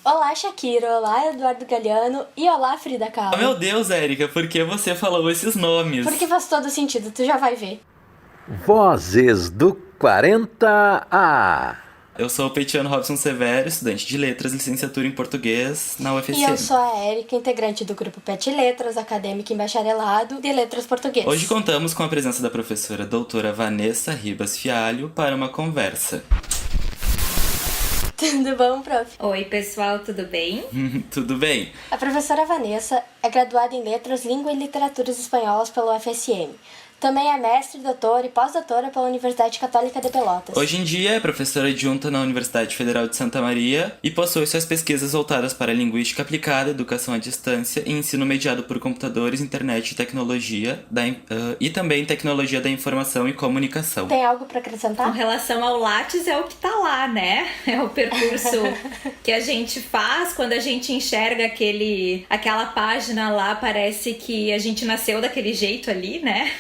Olá, Shakira. Olá, Eduardo Galeano. E olá, Frida Kahlo. Oh, meu Deus, Érica, por que você falou esses nomes? Porque faz todo sentido, tu já vai ver. Vozes do 40A. Eu sou o Peitiano Robson Severo, estudante de Letras, licenciatura em Português na UFSM. E eu sou a Érica, integrante do grupo PET Letras, acadêmica em bacharelado de Letras Português. Hoje contamos com a presença da professora doutora Vanessa Ribas Fialho para uma conversa. Tudo bom, prof? Oi, pessoal, tudo bem? Tudo bem? A professora Vanessa é graduada em Letras, Língua e Literaturas Espanholas pela UFSM. Também é mestre, doutora e pós-doutora pela Universidade Católica de Pelotas. Hoje em dia é professora adjunta na Universidade Federal de Santa Maria e possui suas pesquisas voltadas para linguística aplicada, educação à distância e ensino mediado por computadores, internet e tecnologia, e também tecnologia da informação e comunicação. Tem algo para acrescentar? Com relação ao Lattes, é o que tá lá, né? É o percurso que a gente faz quando a gente enxerga aquela página lá, parece que a gente nasceu daquele jeito ali, né?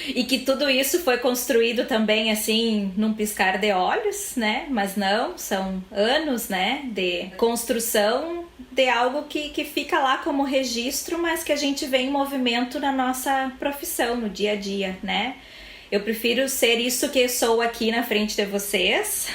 E que tudo isso foi construído também, assim, num piscar de olhos, né? Mas não, são anos, né, de construção de algo que fica lá como registro, mas que a gente vê em movimento na nossa profissão, no dia a dia, né? Eu prefiro ser isso que sou aqui na frente de vocês,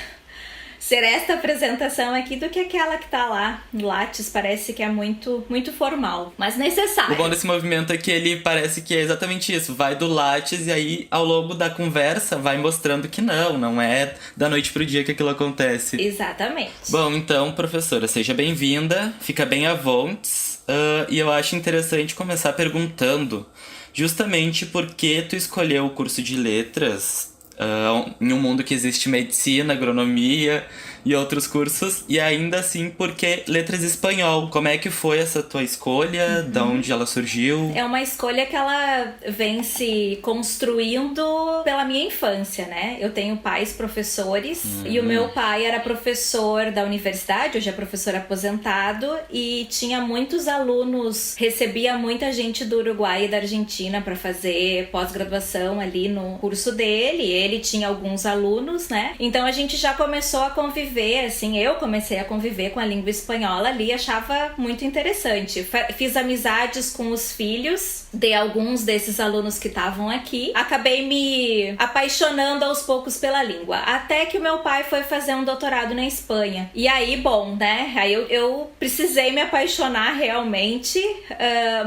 ser esta apresentação aqui, do que aquela que tá lá no Lattes. Parece que é muito, muito formal, mas necessário. O bom desse movimento é que ele parece que é exatamente isso. Vai do Lattes e aí, ao longo da conversa, vai mostrando que não é da noite pro dia que aquilo acontece. Exatamente. Bom, então, professora, seja bem-vinda. Fica bem à vontade. E eu acho interessante começar perguntando justamente por que tu escolheu o curso de letras em um mundo que existe medicina, agronomia e outros cursos, e ainda assim, porque letras espanhol? Como é que foi essa tua escolha? De onde ela surgiu? É uma escolha que ela vem se construindo pela minha infância, né? Eu tenho pais professores, e o meu pai era professor da universidade, hoje é professor aposentado, e tinha muitos alunos, recebia muita gente do Uruguai e da Argentina para fazer pós-graduação ali no curso dele. Ele tinha alguns alunos, né? Então a gente já começou a conviver, assim, eu comecei a conviver com a língua espanhola ali, achava muito interessante. Fiz amizades com os filhos de alguns desses alunos que estavam aqui. Acabei me apaixonando aos poucos pela língua, até que o meu pai foi fazer um doutorado na Espanha. E aí, bom, né? Aí eu precisei me apaixonar realmente,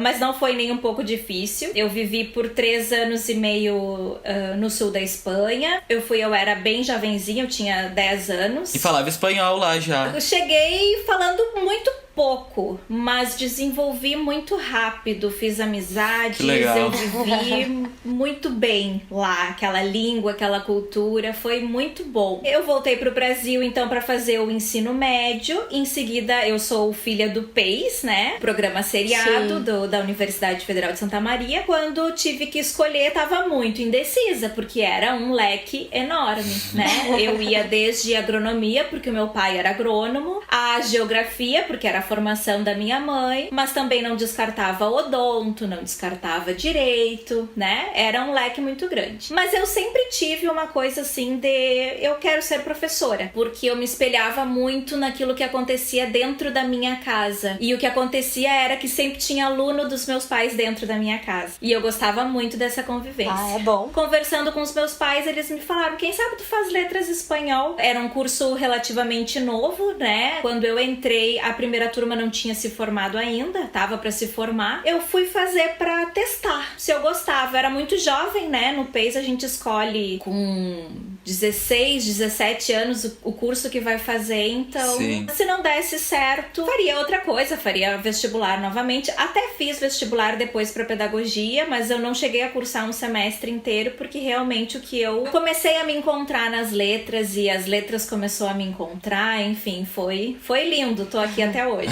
mas não foi nem um pouco difícil. Eu vivi por 3 anos e meio no sul da Espanha. Eu era bem jovenzinha, eu tinha 10 anos. E falava espanhol lá já. Eu cheguei falando muito pouco, mas desenvolvi muito rápido, fiz amizades, eu vivi muito bem lá, aquela língua, aquela cultura, foi muito bom. Eu voltei pro Brasil então para fazer o ensino médio, em seguida eu sou filha do PES, né, programa seriado da Universidade Federal de Santa Maria. Quando tive que escolher, tava muito indecisa, porque era um leque enorme, né, eu ia desde agronomia, porque o meu pai era agrônomo, a geografia, porque era a formação da minha mãe, mas também não descartava odonto, não descartava direito, né? Era um leque muito grande. Mas eu sempre tive uma coisa assim de eu quero ser professora, porque eu me espelhava muito naquilo que acontecia dentro da minha casa. E o que acontecia era que sempre tinha aluno dos meus pais dentro da minha casa. E eu gostava muito dessa convivência. Ah, é bom. Conversando com os meus pais, eles me falaram: quem sabe tu faz letras espanhol? Era um curso relativamente novo, né? Quando eu entrei, a primeira turma não tinha se formado ainda, tava pra se formar. Eu fui fazer pra testar se eu gostava. Era muito jovem, né? No PES a gente escolhe com 16, 17 anos o curso que vai fazer, então se não desse certo, faria outra coisa, faria vestibular novamente. Até fiz vestibular depois pra pedagogia, mas eu não cheguei a cursar um semestre inteiro, porque realmente o que eu comecei a me encontrar nas letras, e as letras começou a me encontrar, enfim, foi lindo, tô aqui até hoje.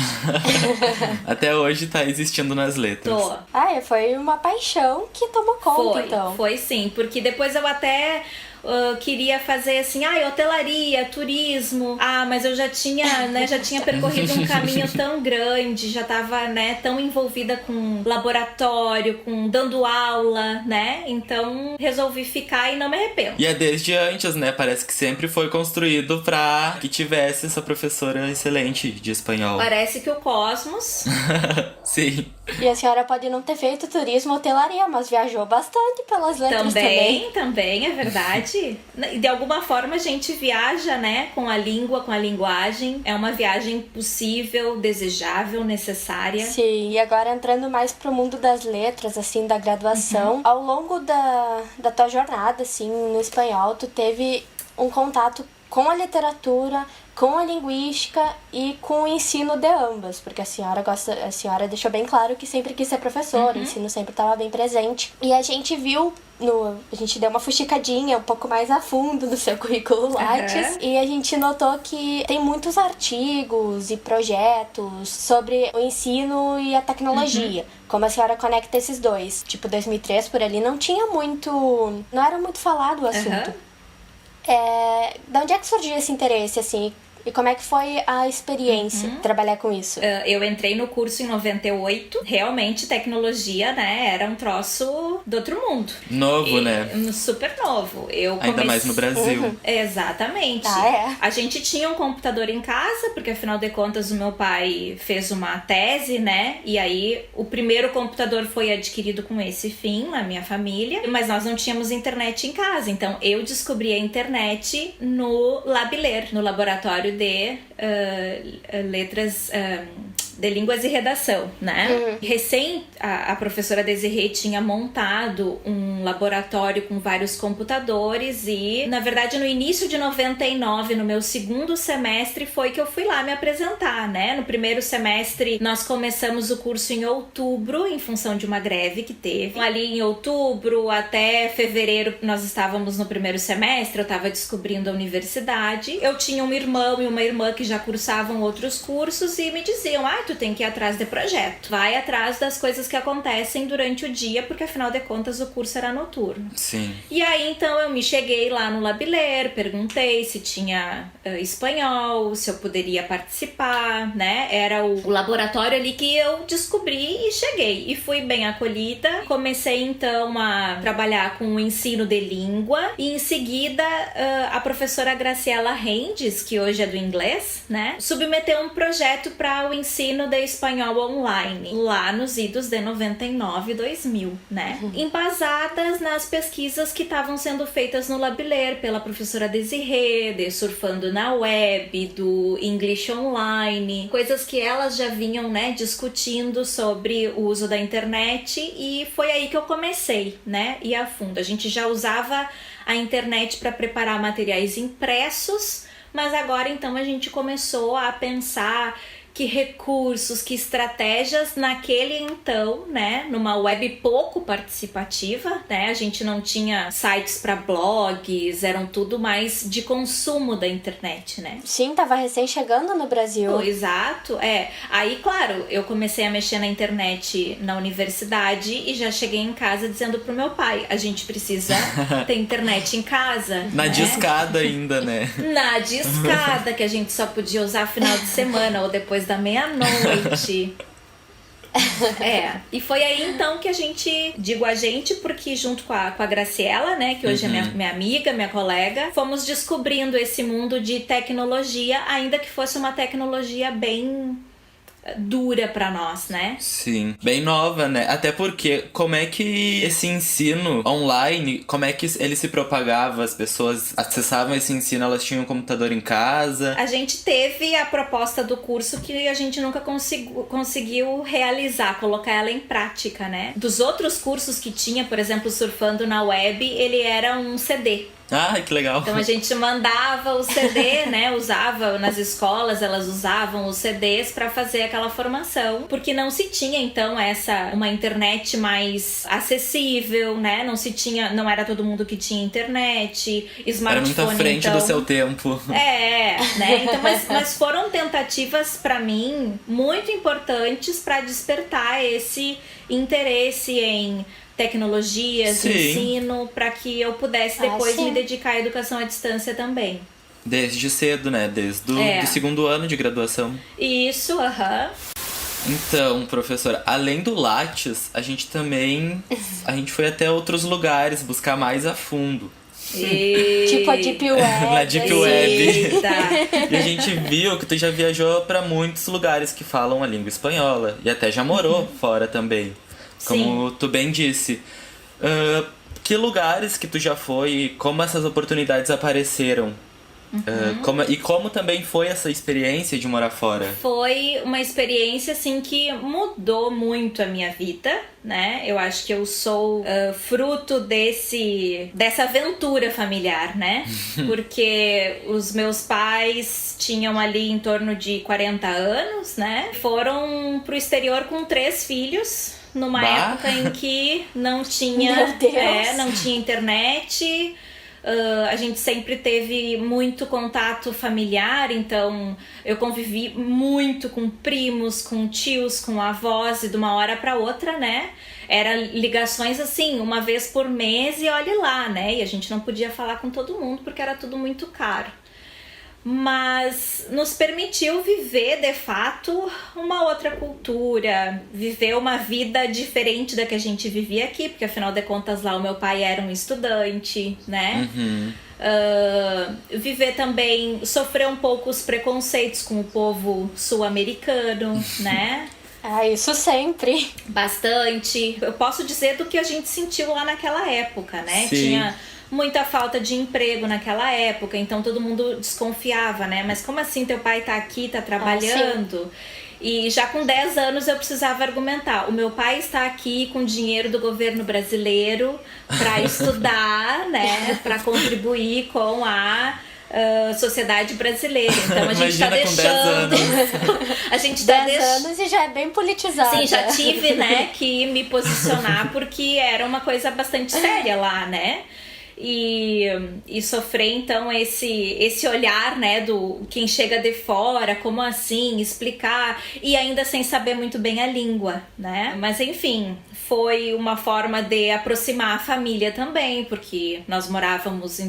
Até hoje tá existindo nas letras. Tô. Foi uma paixão que tomou conta, então. Foi sim, porque depois eu até queria fazer assim, hotelaria, turismo. Mas eu já tinha percorrido um caminho tão grande, já tava, né, tão envolvida com laboratório, com dando aula, né? Então resolvi ficar e não me arrependo. E é desde antes, né? Parece que sempre foi construído pra que tivesse essa professora excelente de espanhol. Parece que o cosmos... Sim. E a senhora pode não ter feito turismo ou hotelaria, mas viajou bastante pelas letras também. Também, é verdade. De alguma forma a gente viaja, né, com a língua, com a linguagem. É uma viagem possível, desejável, necessária. Sim, e agora entrando mais pro mundo das letras, assim, da graduação. Ao longo da tua jornada, assim, no espanhol, tu teve um contato com a literatura, com a linguística e com o ensino de ambas, porque a senhora deixou bem claro que sempre quis ser professora, o ensino sempre estava bem presente. E a gente viu, a gente deu uma fuxicadinha um pouco mais a fundo no seu currículo Lattes, e a gente notou que tem muitos artigos e projetos sobre o ensino e a tecnologia. Como a senhora conecta esses dois. Tipo, 2003 por ali não era muito falado o assunto. De onde é que surgiu esse interesse, assim? E como é que foi a experiência trabalhar com isso? Eu entrei no curso em 98. Realmente, tecnologia, né, era um troço do outro mundo. Novo, né? Super novo. Ainda mais no Brasil. Exatamente. A gente tinha um computador em casa, porque afinal de contas o meu pai fez uma tese, né? E aí o primeiro computador foi adquirido com esse fim na minha família. Mas nós não tínhamos internet em casa. Então eu descobri a internet no Labiler, no laboratório de letras, de línguas e redação, né? Recém, a professora Desirê tinha montado um laboratório com vários computadores e, na verdade, no início de 99, no meu segundo semestre, foi que eu fui lá me apresentar, né? No primeiro semestre, nós começamos o curso em outubro, em função de uma greve que teve. Ali em outubro até fevereiro, nós estávamos no primeiro semestre, eu estava descobrindo a universidade. Eu tinha um irmão e uma irmã que já cursavam outros cursos e me diziam, tu tem que ir atrás de projeto. Vai atrás das coisas que acontecem durante o dia, porque afinal de contas o curso era noturno. Sim. E aí então eu me cheguei lá no Labiler, perguntei se tinha espanhol, se eu poderia participar, né? Era o laboratório ali que eu descobri e cheguei. E fui bem acolhida. Comecei então a trabalhar com o ensino de língua e em seguida a professora Graciela Rendes, que hoje é do inglês, né? Submeteu um projeto para o ensino de espanhol online, lá nos idos de 99 e 2000, né? Embasadas nas pesquisas que estavam sendo feitas no Labiler pela professora Desirê, de Surfando na Web, do English Online, coisas que elas já vinham, né, discutindo sobre o uso da internet, e foi aí que eu comecei, né, ir a fundo. A gente já usava a internet para preparar materiais impressos, mas agora então a gente começou a pensar que recursos, que estratégias naquele então, né, numa web pouco participativa, né, a gente não tinha sites para blogs, eram tudo mais de consumo da internet, né. Sim, tava recém chegando no Brasil. Exato, Aí, claro, eu comecei a mexer na internet na universidade e já cheguei em casa dizendo pro meu pai, a gente precisa ter internet em casa. Na né? discada ainda, né? Na discada, que a gente só podia usar final de semana ou depois da meia-noite. E foi aí então que a gente, digo a gente porque junto com a Graciela, né, que hoje é minha amiga, minha colega, fomos descobrindo esse mundo de tecnologia, ainda que fosse uma tecnologia bem dura pra nós, né? Sim, bem nova, né? Até porque como é que esse ensino online, como é que ele se propagava? As pessoas acessavam esse ensino, elas tinham um computador em casa? A gente teve a proposta do curso que a gente nunca conseguiu realizar, colocar ela em prática, né? Dos outros cursos que tinha, por exemplo, Surfando na Web, ele era um CD. Ah, que legal. Então a gente mandava o CD, né? Usava nas escolas, elas usavam os CDs para fazer aquela formação, porque não se tinha então uma internet mais acessível, né? Não era todo mundo que tinha internet, smartphone. Era muito à frente do seu tempo. Né? Então, mas foram tentativas para mim muito importantes para despertar esse interesse em tecnologias, Sim. ensino, para que eu pudesse depois me dedicar à educação à distância também. Desde cedo, né? Desde do segundo ano de graduação. Isso, aham. Então, professora, além do Lattes, a gente foi até outros lugares buscar mais a fundo. Tipo a Deep Web. Na Deep Web. E a gente viu que tu já viajou para muitos lugares que falam a língua espanhola. E até já morou fora também. Como tu bem disse. Que lugares que tu já foi e como essas oportunidades apareceram? Como também foi essa experiência de morar fora? Foi uma experiência, assim, que mudou muito a minha vida, né? Eu acho que eu sou fruto dessa aventura familiar, né? Porque os meus pais tinham ali em torno de 40 anos, né? Foram pro exterior com 3 filhos, numa época em que não tinha, não tinha internet. A gente sempre teve muito contato familiar, então eu convivi muito com primos, com tios, com avós, e de uma hora para outra, né? Era ligações assim, uma vez por mês e olhe lá, né? E a gente não podia falar com todo mundo porque era tudo muito caro. Mas nos permitiu viver, de fato, uma outra cultura, viver uma vida diferente da que a gente vivia aqui, porque afinal de contas lá o meu pai era um estudante, né? Viver também, sofrer um pouco os preconceitos com o povo sul-americano, né? Isso sempre. Bastante. Eu posso dizer do que a gente sentiu lá naquela época, né? Sim. Tinha muita falta de emprego naquela época, então todo mundo desconfiava, né? Mas como assim teu pai tá aqui, tá trabalhando? E já com 10 anos eu precisava argumentar. O meu pai está aqui com dinheiro do governo brasileiro para estudar, né? Para contribuir com a sociedade brasileira. Então a gente Imagina tá deixando. A gente tá 10 anos e já é bem politizada. Sim, já tive, né, que me posicionar porque era uma coisa bastante séria lá, né? E sofrer então esse olhar, né, do quem chega de fora, como assim, explicar, e ainda sem saber muito bem a língua, né? Mas enfim, foi uma forma de aproximar a família também, porque nós morávamos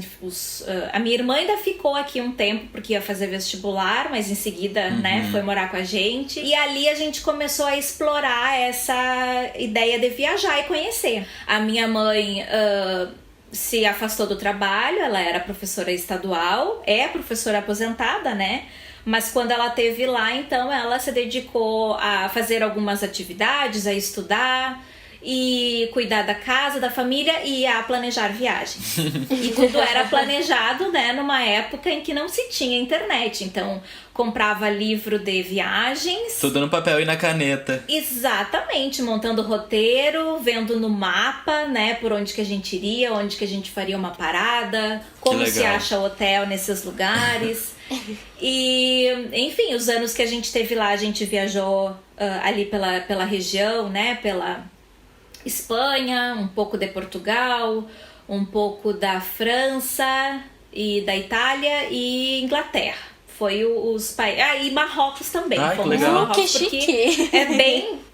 a minha irmã ainda ficou aqui um tempo porque ia fazer vestibular, mas em seguida, né, foi morar com a gente, e ali a gente começou a explorar essa ideia de viajar e conhecer. A minha mãe se afastou do trabalho, ela era professora estadual, é professora aposentada, né? Mas quando ela esteve lá, então ela se dedicou a fazer algumas atividades, a estudar e cuidar da casa, da família e a planejar viagens. E tudo era planejado, né, numa época em que não se tinha internet. Então, comprava livro de viagens. Tudo no papel e na caneta. Exatamente, montando roteiro, vendo no mapa, né, por onde que a gente iria, onde que a gente faria uma parada, como se acha hotel nesses lugares. E, enfim, os anos que a gente teve lá, a gente viajou ali pela região, né, pela Espanha, um pouco de Portugal, um pouco da França e da Itália e Inglaterra. Foi os países. E Marrocos também. Que legal. Marrocos, que chique.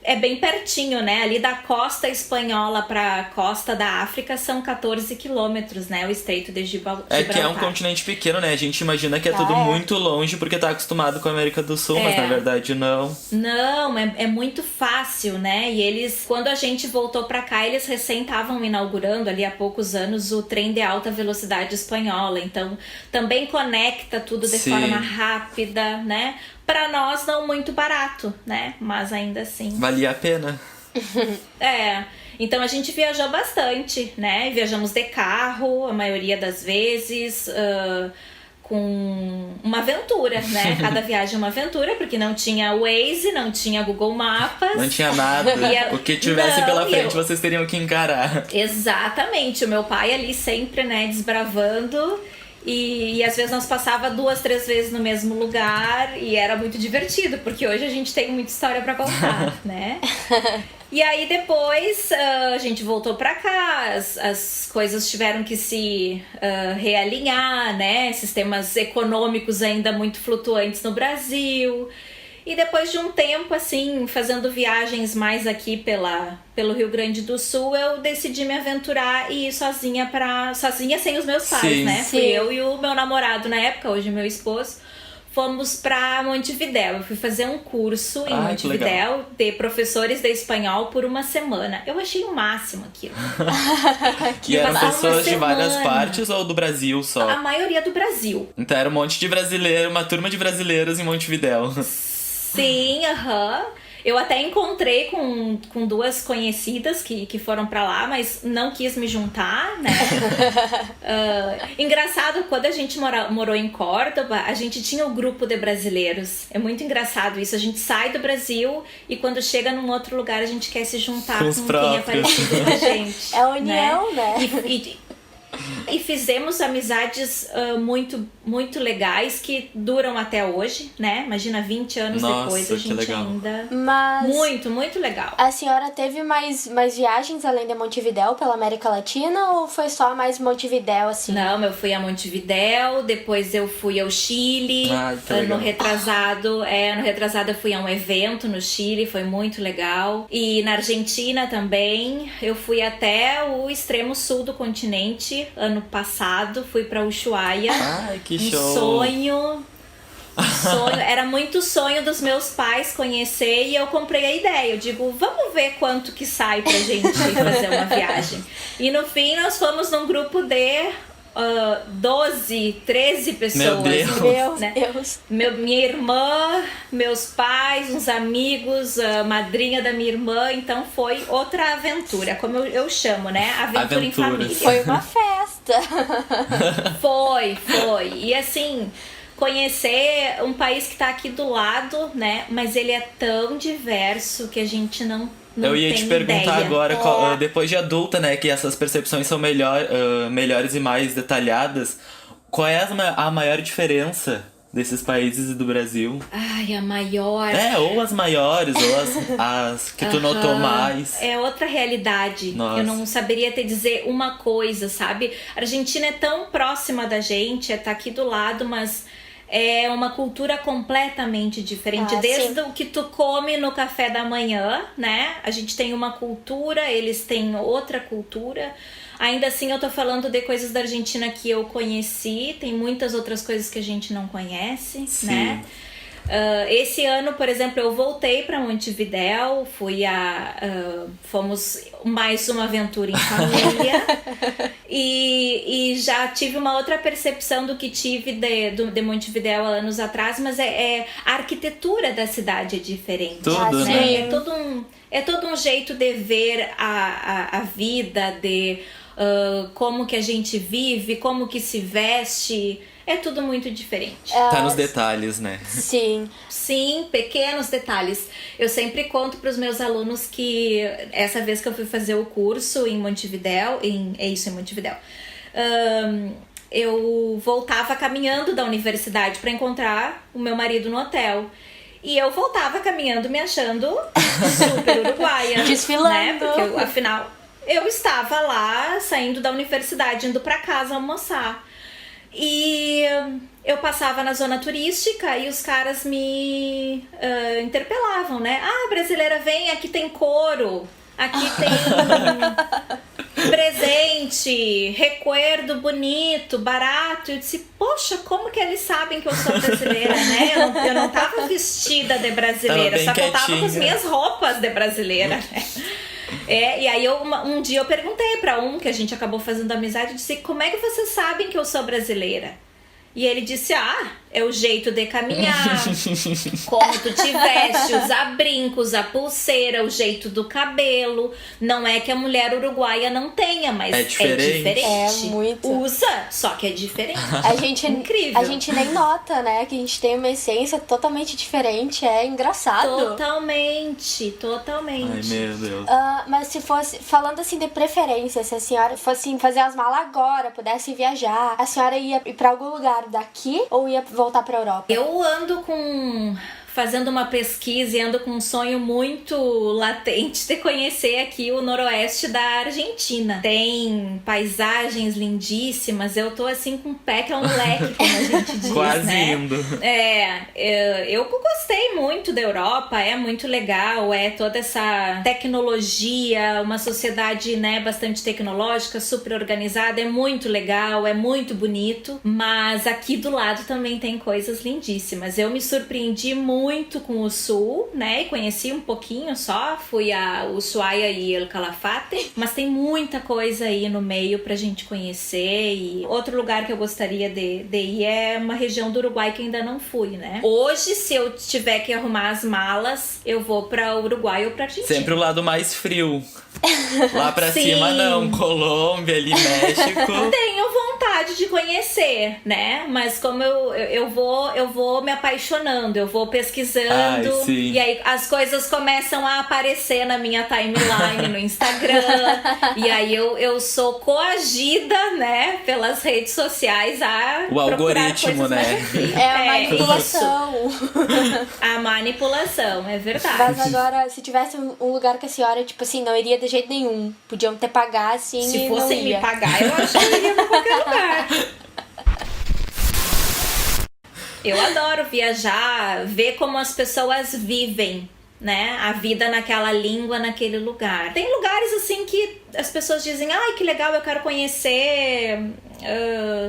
É bem pertinho, né? Ali da costa espanhola pra costa da África são 14 quilômetros, né? O Estreito de Gibraltar. É que é um continente pequeno, né? A gente imagina que é tudo muito longe porque tá acostumado com a América do Sul, mas na verdade não. Não, é muito fácil, né? E eles, quando a gente voltou pra cá, eles recém estavam inaugurando ali há poucos anos o trem de alta velocidade espanhola. Então, também conecta tudo de forma rápida, né? Pra nós não muito barato, né? Mas ainda assim valia a pena. Então a gente viajou bastante, né? Viajamos de carro a maioria das vezes, com uma aventura, né? Cada viagem é uma aventura, porque não tinha Waze, não tinha Google Maps. Não tinha nada. O que tivesse pela frente vocês teriam que encarar. Exatamente. O meu pai ali sempre, né, desbravando. E às vezes nós passava 2, 3 vezes no mesmo lugar e era muito divertido, porque hoje a gente tem muita história pra contar, né? E aí depois a gente voltou pra cá, as coisas tiveram que se realinhar, né? Sistemas econômicos ainda muito flutuantes no Brasil. E depois de um tempo, assim, fazendo viagens mais aqui pelo Rio Grande do Sul, eu decidi me aventurar e ir sozinha sem os meus pais, Sim. né? Sim. Fui eu e o meu namorado na época, hoje meu esposo. Fomos pra Montevidéu. Eu fui fazer um curso em Montevidéu de professores de espanhol por uma semana. Eu achei o máximo aquilo. E eram passar uma pessoas de várias semana. partes ou do Brasil só? A maioria do Brasil. Então era um monte de brasileiro, uma turma de brasileiros em Montevidéu. Sim, aham. Eu até encontrei com duas conhecidas que foram pra lá, mas não quis me juntar, né? Engraçado, quando a gente morou em Córdoba, a gente tinha o grupo de brasileiros. É muito engraçado isso. A gente sai do Brasil e quando chega num outro lugar, a gente quer se juntar Com com os quem é próprios. parecido com a gente. É a união, né? E fizemos amizades muito, muito legais que duram até hoje, né? Imagina, 20 anos Nossa, depois a que gente legal. ainda... Mas Muito, muito legal. a senhora teve mais viagens além de Montevidéu pela América Latina ou foi só mais Montevidéu, assim? Não, eu fui a Montevidéu, depois eu fui ao Chile. Ai, que ano legal. retrasado eu fui a um evento no Chile, foi muito legal. E na Argentina também, eu fui até o extremo sul do continente ano passado, fui pra Ushuaia. Ai, que Um show! sonho, era muito sonho dos meus pais conhecer e eu comprei a ideia. Eu digo, vamos ver quanto que sai pra gente fazer uma viagem. E no fim nós fomos num grupo de 12, 13 pessoas. Meu Deus. Meu né? Deus. Minha irmã, meus pais, uns amigos, a madrinha da minha irmã. Então foi outra aventura, como eu chamo, né? Aventura em Aventuras. família. Foi uma festa. Foi. E assim, conhecer um país que tá aqui do lado, né? Mas ele é tão diverso que a gente não Eu ia te tem perguntar ideia. agora, depois de adulta, né, que essas percepções são melhores e mais detalhadas, qual é a maior diferença desses países e do Brasil? Ai, a maior... Ou as maiores, ou as que tu notou mais. É outra realidade. Nossa. Eu não saberia te dizer uma coisa, sabe? A Argentina é tão próxima da gente, tá aqui do lado, mas é uma cultura completamente diferente. Desde sim. o que tu come no café da manhã, né? A gente tem uma cultura, eles têm outra cultura. Ainda assim, eu tô falando de coisas da Argentina que eu conheci. Tem muitas outras coisas que a gente não conhece, Sim. né? Esse ano, por exemplo, eu voltei para Montevidéu, fomos mais uma aventura em família e já tive uma outra percepção do que tive de Montevidéu há anos atrás, mas a arquitetura da cidade é diferente. Tudo, né? né? É todo um jeito de ver a vida, de como que a gente vive, como que se veste. É tudo muito diferente. Tá nos detalhes, né? Sim. Sim, pequenos detalhes. Eu sempre conto para os meus alunos que essa vez que eu fui fazer o curso em Montevidéu, em Montevidéu, eu voltava caminhando da universidade para encontrar o meu marido no hotel. E eu voltava caminhando me achando super uruguaia. Desfilando. Né? Porque afinal, eu estava lá saindo da universidade, indo para casa almoçar. E eu passava na zona turística e os caras me interpelavam, né? Ah, brasileira, vem, aqui tem couro, aqui tem presente, recuerdo bonito, barato. Eu disse, poxa, como que eles sabem que eu sou brasileira, né? Eu não tava vestida de brasileira, Tava só bem que eu tava com as quietinha. minhas roupas de brasileira, né? E aí um dia eu perguntei pra um que a gente acabou fazendo amizade, eu disse, como é que vocês sabem que eu sou brasileira? E ele disse, é o jeito de caminhar, como tu te veste, usar brinco, usar pulseira, o jeito do cabelo. Não é que a mulher uruguaia não tenha, mas É diferente. É muito. Usa, só que é diferente. A gente, Incrível. A gente nem nota, né? Que a gente tem uma essência totalmente diferente. É engraçado. Totalmente. Ai, meu Deus. Mas se fosse, falando assim de preferência, se a senhora fosse fazer as malas agora, pudesse viajar, a senhora ia ir pra algum lugar daqui ou ia voltar pra Europa? Eu ando fazendo uma pesquisa e ando com um sonho muito latente de conhecer aqui o noroeste da Argentina. Tem paisagens lindíssimas, eu tô assim com o pé que é um leque, como a gente diz, Quase né? indo. Eu gostei muito da Europa, é muito legal, é toda essa tecnologia, uma sociedade, né, bastante tecnológica, super organizada, é muito legal, é muito bonito, mas aqui do lado também tem coisas lindíssimas. Eu me surpreendi muito com o sul, né, e conheci um pouquinho só, fui a Ushuaia e El Calafate, mas tem muita coisa aí no meio pra gente conhecer. E outro lugar que eu gostaria de ir é uma região do Uruguai que ainda não fui, né? Hoje, se eu tiver que arrumar as malas, eu vou pra Uruguai ou pra Argentina. Sempre o lado mais frio. Lá pra Sim. cima não, Colômbia, ali, México. Tenho vontade de conhecer, né? Mas como eu vou me apaixonando, eu vou pesquisando. Ai, sim. E aí as coisas começam a aparecer na minha timeline no Instagram. E aí eu sou coagida, né, pelas redes sociais a O algoritmo, né? É a manipulação. A manipulação, é verdade. Mas agora, se tivesse um lugar que a senhora, tipo assim, não iria de jeito nenhum, podiam até pagar, assim, Se e fossem não me ia. pagar, eu acho que eu iria pra qualquer lugar. Eu adoro viajar, ver como as pessoas vivem, né? A vida naquela língua, naquele lugar. Tem lugares assim que as pessoas dizem, ai, que legal, eu quero conhecer,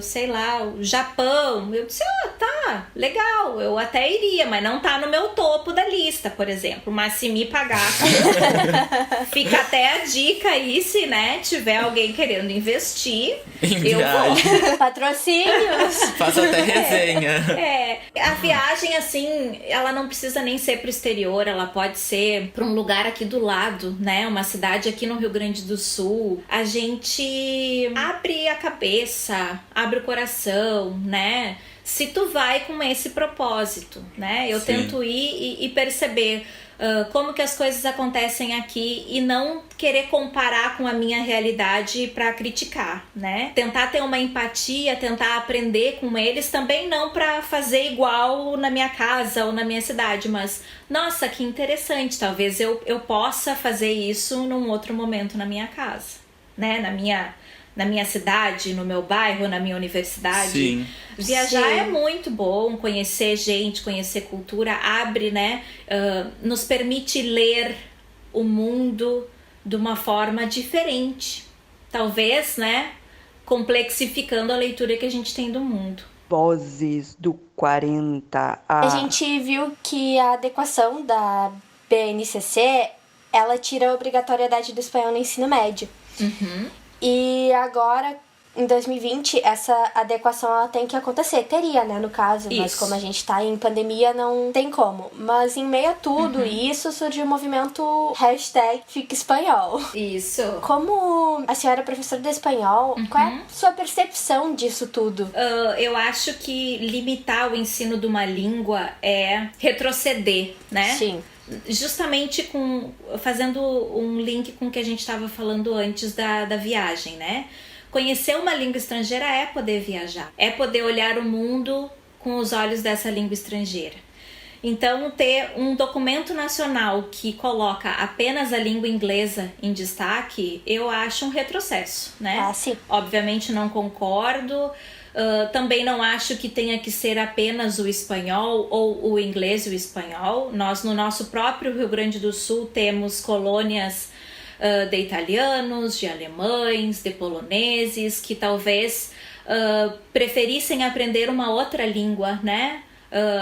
sei lá, o Japão. Eu disse, tá, legal, eu até iria, mas não tá no meu topo da lista, por exemplo. Mas se me pagar, fica até a dica aí, se, né, tiver alguém querendo investir, Em eu vou. viagem. Patrocínios! Faço até resenha. A viagem, assim, ela não precisa nem ser pro exterior, ela pode ser pra um lugar aqui do lado, né? Uma cidade aqui no Rio Grande do Sul. A gente abre a cabeça, abre o coração, né? Se tu vai com esse propósito, né? Eu Sim. tento ir e perceber como que as coisas acontecem aqui e não querer comparar com a minha realidade para criticar, né? Tentar ter uma empatia, tentar aprender com eles, também não para fazer igual na minha casa ou na minha cidade, mas nossa, que interessante, talvez eu possa fazer isso num outro momento na minha casa, né? Na minha cidade, no meu bairro, na minha universidade. Sim. Viajar Sim. é muito bom, conhecer gente, conhecer cultura, abre, né? Nos permite ler o mundo de uma forma diferente. Talvez, né? Complexificando a leitura que a gente tem do mundo. Vozes do 40A. A gente viu que a adequação da BNCC, ela tira a obrigatoriedade do espanhol no ensino médio. E agora, em 2020, essa adequação ela tem que acontecer. Teria, né, no caso. Mas Isso. como a gente tá em pandemia, não tem como. Mas em meio a tudo isso, surgiu o movimento #FicaEspanhol. Isso. Como a senhora é professora de espanhol, qual é a sua percepção disso tudo? Eu acho que limitar o ensino de uma língua é retroceder, né? Sim. Justamente fazendo um link com o que a gente estava falando antes da viagem, né? Conhecer uma língua estrangeira é poder viajar, é poder olhar o mundo com os olhos dessa língua estrangeira. Então, ter um documento nacional que coloca apenas a língua inglesa em destaque, eu acho um retrocesso, né? Ah, sim. Obviamente não concordo. Também não acho que tenha que ser apenas o espanhol ou o inglês e o espanhol. Nós, no nosso próprio Rio Grande do Sul, temos colônias de italianos, de alemães, de poloneses, que talvez preferissem aprender uma outra língua, né?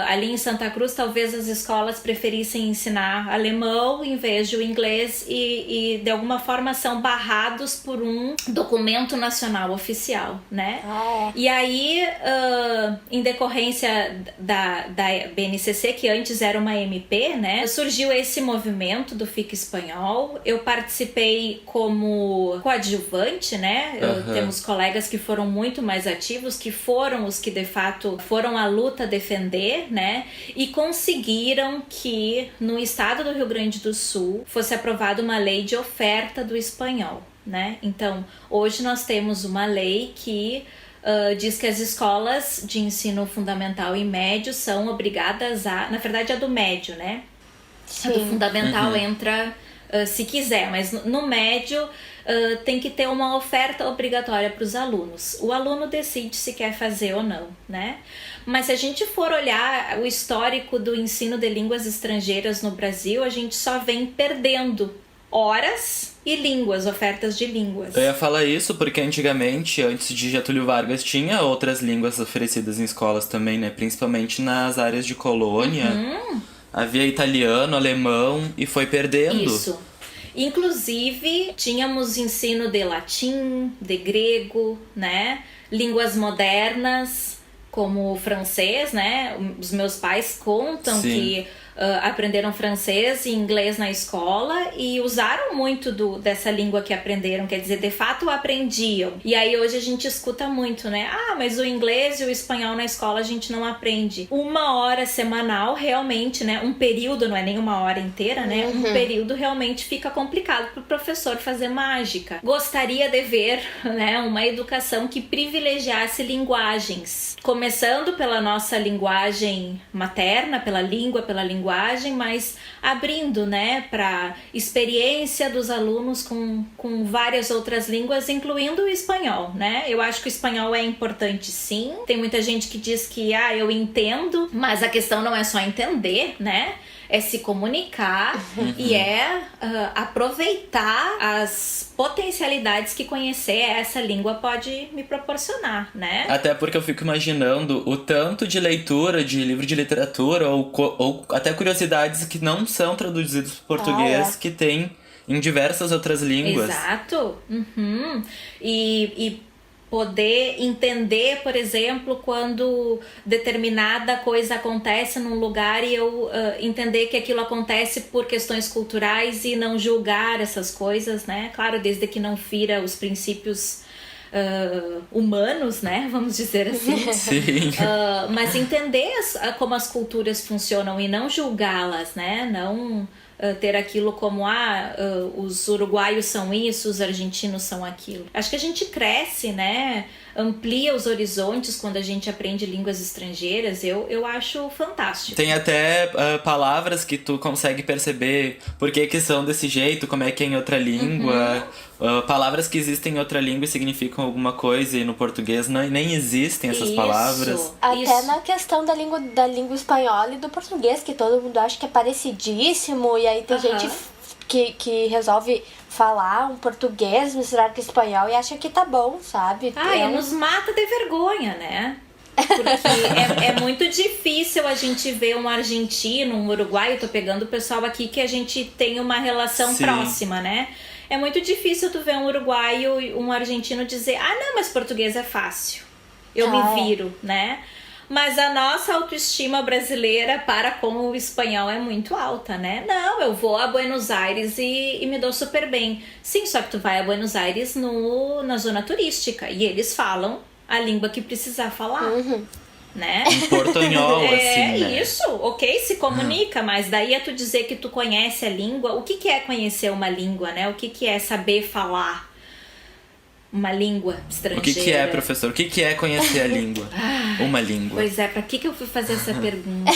Ali em Santa Cruz, talvez as escolas preferissem ensinar alemão em vez de o inglês e de alguma forma são barrados por um documento nacional oficial, né? E aí, em decorrência da BNCC, que antes era uma MP, né? Surgiu esse movimento do Fica Espanhol. Eu participei como coadjuvante, né? Temos colegas que foram muito mais ativos, que foram os que de fato foram à luta defender, né? E conseguiram que no estado do Rio Grande do Sul fosse aprovada uma lei de oferta do espanhol, né? Então, hoje nós temos uma lei que diz que as escolas de ensino fundamental e médio são obrigadas na verdade a do médio, né? Sim. A do fundamental entra se quiser, mas no médio tem que ter uma oferta obrigatória para os alunos. O aluno decide se quer fazer ou não, né? Mas se a gente for olhar o histórico do ensino de línguas estrangeiras no Brasil, a gente só vem perdendo horas e línguas, ofertas de línguas. Eu ia falar isso porque antigamente, antes de Getúlio Vargas, tinha outras línguas oferecidas em escolas também, né? Principalmente nas áreas de colônia. Havia italiano, alemão e foi perdendo. Isso. Inclusive, tínhamos ensino de latim, de grego, né? Línguas modernas, como o francês, né? Os meus pais contam que aprenderam francês e inglês na escola e usaram muito dessa língua que aprenderam, quer dizer, de fato aprendiam. E aí hoje a gente escuta muito, né? Ah, mas o inglês e o espanhol na escola a gente não aprende. 1 hora semanal realmente, né? Um período, não é nem 1 hora inteira, né? Um período realmente fica complicado pro professor fazer mágica. Gostaria de ver, né, uma educação que privilegiasse linguagens, começando pela nossa linguagem materna, pela linguagem, mas abrindo, né, para experiência dos alunos com várias outras línguas, incluindo o espanhol, né? Eu acho que o espanhol é importante, sim. Tem muita gente que diz que, eu entendo, mas a questão não é só entender, né? É se comunicar e aproveitar as potencialidades que conhecer essa língua pode me proporcionar, né? Até porque eu fico imaginando o tanto de leitura de livro de literatura ou até curiosidades que não são traduzidos para português que tem em diversas outras línguas. Exato. E poder entender, por exemplo, quando determinada coisa acontece num lugar e eu entender que aquilo acontece por questões culturais e não julgar essas coisas, né? Claro, desde que não fira os princípios humanos, né? Vamos dizer assim. Sim. Mas entender como as culturas funcionam e não julgá-las, né? Não ter aquilo como os uruguaios são isso, os argentinos são aquilo. Acho que a gente cresce, né? Amplia os horizontes quando a gente aprende línguas estrangeiras. Eu acho fantástico. Tem até palavras que tu consegue perceber por que são desse jeito, como é que é em outra língua. Palavras que existem em outra língua e significam alguma coisa e no português nem existem essas palavras. Até na questão da língua espanhola e do português, que todo mundo acha que é parecidíssimo, e aí tem gente que resolve falar um português misturado com espanhol e acha que tá bom, sabe? E nos mata de vergonha, né? Porque é muito difícil a gente ver um argentino, um uruguaio, tô pegando o pessoal aqui que a gente tem uma relação próxima, né? É muito difícil tu ver um uruguaio e um argentino dizer, não, mas português é fácil, eu me viro, né? Mas a nossa autoestima brasileira para com o espanhol é muito alta, né? Não, eu vou a Buenos Aires e me dou super bem. Sim, só que tu vai a Buenos Aires na zona turística e eles falam a língua que precisar falar, né? Em portunhol, assim, né? Isso, ok, se comunica, mas daí é tu dizer que tu conhece a língua. O que é conhecer uma língua, né? O que é saber falar uma língua estrangeira? O que é, professor? O que é conhecer a língua? Uma língua. Pois é, pra que eu fui fazer essa pergunta?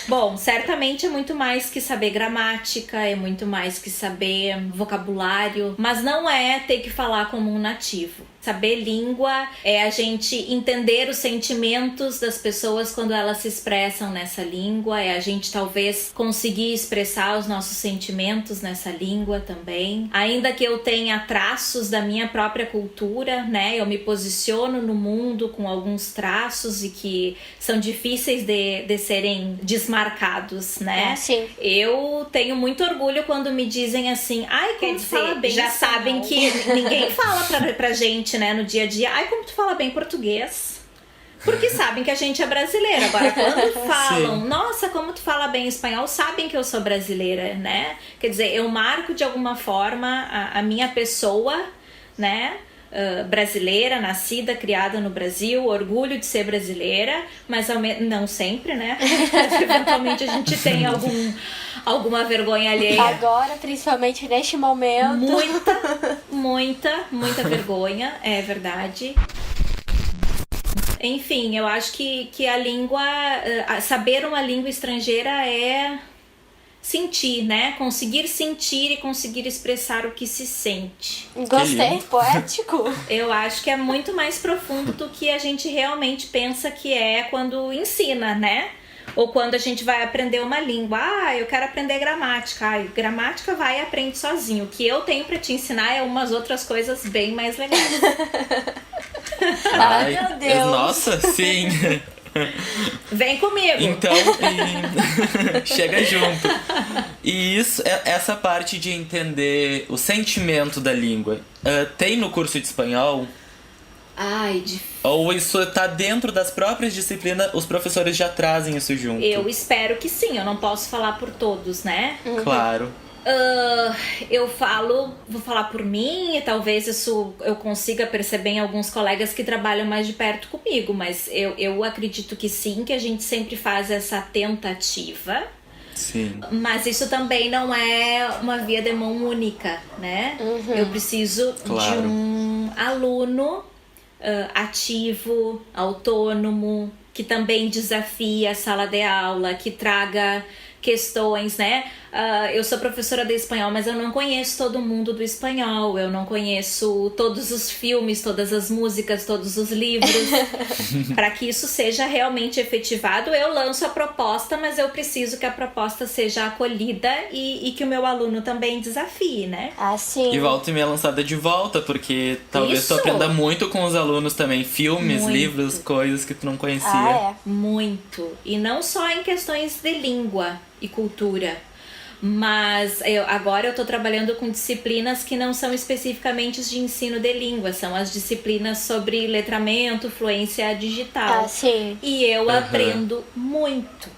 Bom, certamente é muito mais que saber gramática, é muito mais que saber vocabulário, mas não é ter que falar como um nativo. Saber língua é a gente entender os sentimentos das pessoas quando elas se expressam nessa língua, é a gente talvez conseguir expressar os nossos sentimentos nessa língua também. Ainda que eu tenha traços da minha própria cultura, né? Eu me posiciono no mundo com alguns traços e que são difíceis de serem desmarcados, né? Sim. Eu tenho muito orgulho quando me dizem assim, como tu fala bem, já sabem que ninguém fala pra gente, né, no dia a dia, como tu fala bem português, porque sabem que a gente é brasileira. Agora, quando falam, nossa, como tu fala bem espanhol, sabem que eu sou brasileira, né? Quer dizer, eu marco de alguma forma a minha pessoa, né, brasileira, nascida, criada no Brasil, orgulho de ser brasileira, mas não sempre, né? Eventualmente a gente tem alguma vergonha alheia. Agora, principalmente neste momento. Muita vergonha, é verdade. Enfim, eu acho que a língua, saber uma língua estrangeira é sentir, né? Conseguir sentir e conseguir expressar o que se sente. Gostei, poético. Eu acho que é muito mais profundo do que a gente realmente pensa que é quando ensina, né? Ou quando a gente vai aprender uma língua. Eu quero aprender gramática. Gramática vai e aprende sozinho. O que eu tenho pra te ensinar é umas outras coisas bem mais legais. Ai, meu Deus. Nossa, sim. Vem comigo. Então, chega junto. E essa parte de entender o sentimento da língua, tem no curso de espanhol? Ou isso tá dentro das próprias disciplinas, os professores já trazem isso junto? Eu espero que sim, eu não posso falar por todos, né? Claro. Vou falar por mim, e talvez isso eu consiga perceber em alguns colegas que trabalham mais de perto comigo, mas eu acredito que sim, que a gente sempre faz essa tentativa. Sim. Mas isso também não é uma via de mão única, né? Eu preciso de um aluno ativo, autônomo, que também desafie a sala de aula, que traga questões, né? Eu sou professora de espanhol, mas eu não conheço todo mundo do espanhol, eu não conheço todos os filmes, todas as músicas, todos os livros. Para que isso seja realmente efetivado, eu lanço a proposta, mas eu preciso que a proposta seja acolhida e que o meu aluno também desafie, né? Sim. E volta e meia lançada de volta, porque talvez tu aprenda muito com os alunos também, filmes, livros, coisas que tu não conhecia. Muito. E não só em questões de língua e cultura. Mas agora eu estou trabalhando com disciplinas que não são especificamente de ensino de língua, são as disciplinas sobre letramento, fluência digital. Sim. E eu aprendo muito.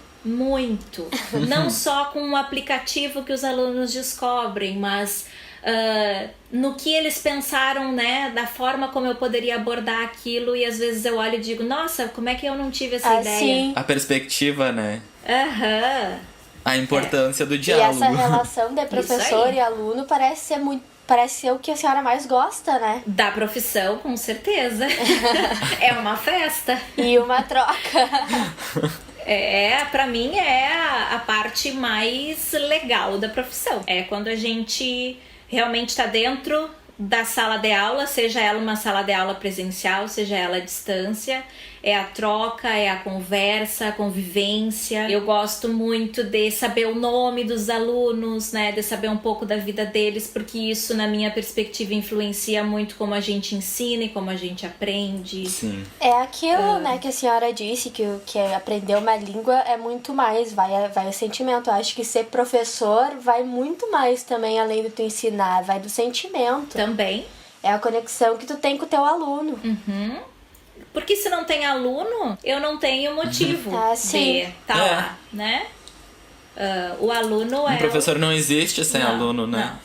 Não só com um aplicativo que os alunos descobrem, mas no que eles pensaram, né, da forma como eu poderia abordar aquilo, e às vezes eu olho e digo, nossa, como é que eu não tive essa ideia? Sim. A perspectiva, né? A importância do diálogo. E essa relação de professor e aluno parece ser o que a senhora mais gosta, né? Da profissão, com certeza. É uma festa. E uma troca. Pra mim é a parte mais legal da profissão. É quando a gente realmente está dentro da sala de aula, seja ela uma sala de aula presencial, seja ela à distância. É a troca, é a conversa, a convivência. Eu gosto muito de saber o nome dos alunos, né? De saber um pouco da vida deles, porque isso, na minha perspectiva, influencia muito como a gente ensina e como a gente aprende. Sim. É aquilo, né, que a senhora disse, que aprender uma língua é muito mais, vai o sentimento. Eu acho que ser professor vai muito mais também, além do tu ensinar, vai do sentimento. Também. É a conexão que tu tem com o teu aluno. Porque se não tem aluno, eu não tenho motivo de estar lá, né? O aluno Um professor não existe sem aluno, né? Não.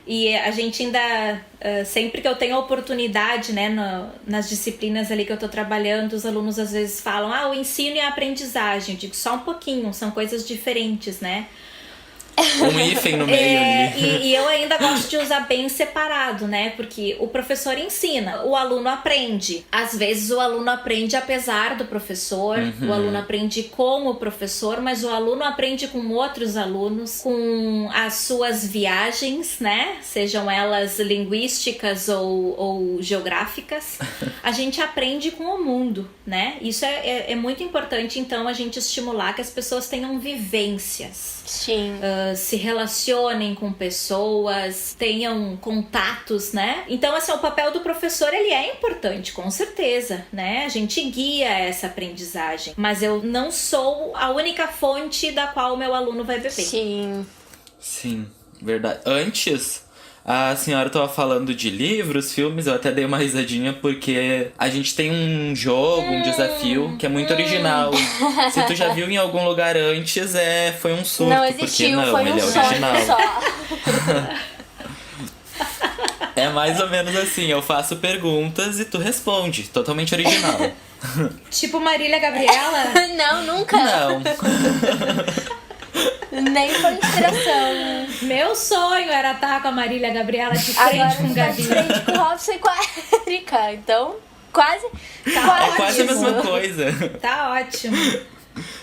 E a gente ainda, sempre que eu tenho a oportunidade, né, nas disciplinas ali que eu tô trabalhando, os alunos às vezes falam, o ensino e a aprendizagem. Eu digo, só um pouquinho, são coisas diferentes, né? Um hífen no meio ali. E eu ainda gosto de usar bem separado, né? Porque o professor ensina, o aluno aprende. Às vezes o aluno aprende apesar do professor, o aluno aprende com o professor, mas o aluno aprende com outros alunos, com as suas viagens, né? Sejam elas linguísticas ou geográficas. A gente aprende com o mundo, né? Isso é muito importante, então, a gente estimular que as pessoas tenham vivências. Sim. Se relacionem com pessoas, tenham contatos, né? Então, assim, o papel do professor, ele é importante, com certeza, né? A gente guia essa aprendizagem, mas eu não sou a única fonte da qual o meu aluno vai beber. Sim, verdade. Antes, a senhora estava falando de livros, filmes, eu até dei uma risadinha porque a gente tem um jogo, um desafio que é muito original. Se tu já viu em algum lugar antes, foi um surto, não existiu, porque não, foi ele um é original. Só. É mais ou menos assim, eu faço perguntas e tu responde, totalmente original. Tipo Marília Gabriela? Não, nunca. Não. Nem por inspiração. Meu sonho era estar com a Marília Gabriela de frente Agora com o tá Gabi. de frente com o Robson e com a Erika. Então, quase É quase a isso. mesma coisa. Tá ótimo.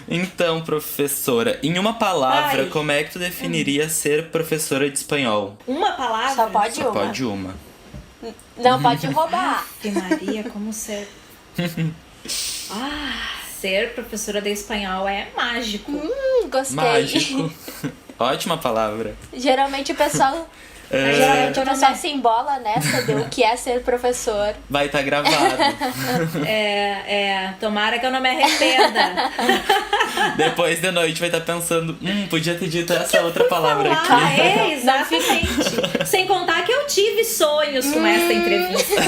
Então, professora, em uma palavra, Ai. como é que tu definiria ser professora de espanhol? Uma palavra? Só pode Só uma. pode uma. Não pode roubar. Ave Maria, como ser... Ser professora de espanhol é mágico. Gostei. Mágico. Ótima palavra. Geralmente o pessoal... Geralmente o pessoal se embola nessa do que é ser professor. Vai estar gravado. Tomara que eu não me arrependa. Depois de noite vai estar pensando, podia ter dito essa outra palavra aqui. Exatamente. Sem contar que eu tive sonhos com essa entrevista.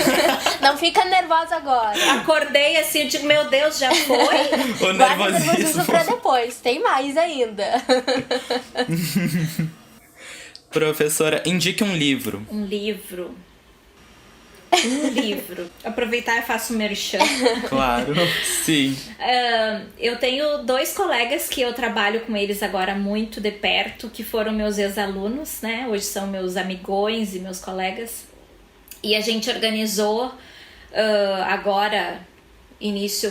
Não fica nervosa agora. Acordei assim, eu digo, meu Deus, já foi? O Guarda o nervosismo nervosismo. pra depois. Tem mais ainda. Professora, indique um livro. Um livro. Aproveitar e faço merchan. Claro, sim. Eu tenho 2 colegas que eu trabalho com eles agora muito de perto, que foram meus ex-alunos, né? Hoje são meus amigões e meus colegas. E a gente organizou agora,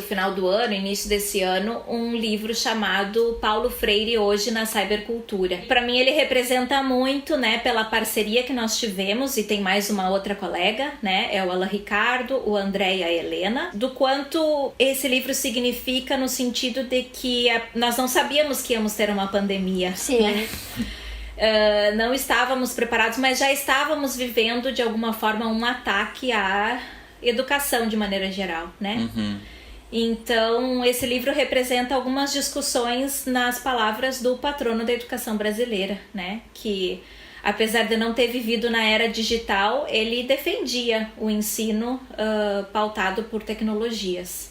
final desse ano, um livro chamado Paulo Freire Hoje na Cybercultura. Para mim ele representa muito, né, pela parceria que nós tivemos, e tem mais uma outra colega, né, é o Alan Ricardo, o André e a Helena, do quanto esse livro significa no sentido de que nós não sabíamos que íamos ter uma pandemia. Sim. Né? Não estávamos preparados, mas já estávamos vivendo de alguma forma um ataque à educação de maneira geral, né? Então, esse livro representa algumas discussões nas palavras do patrono da educação brasileira, né? Que, apesar de não ter vivido na era digital, ele defendia o ensino pautado por tecnologias.